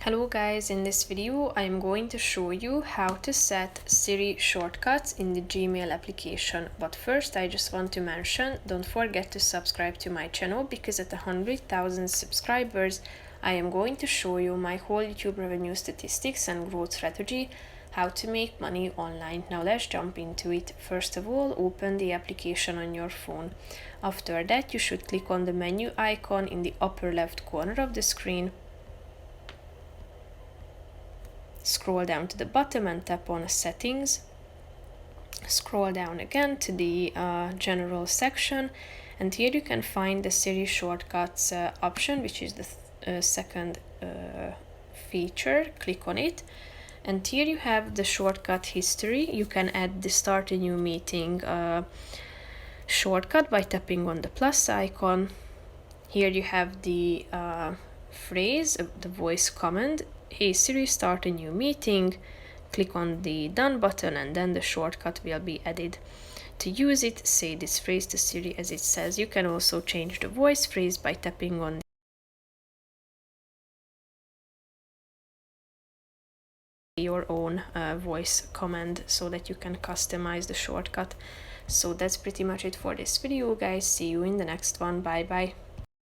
Hello guys, in this video I am going to show you how to set Siri shortcuts in the Gmail application. But first I just want to mention, don't forget to subscribe to my channel because at 100,000 subscribers I am going to show you my whole YouTube revenue statistics and growth strategy, how to make money online. Now let's jump into it. First of all, open the application on your phone. After that you should click on the menu icon in the upper left corner of the screen. Scroll down to the bottom and tap on settings. Scroll down again to the general section, and here you can find the Siri shortcuts option, which is the second feature. Click on it, and here you have the shortcut history. You can add the start a new meeting shortcut by tapping on the plus icon. Here you have the phrase, the voice command. Hey Siri, start a new meeting. Click on the done button and then the shortcut will be added. To use it, say this phrase to Siri as it says. You can also change the voice phrase by tapping on your own voice command so that you can customize the shortcut. So that's pretty much it for this video, guys. See you in the next one. Bye bye.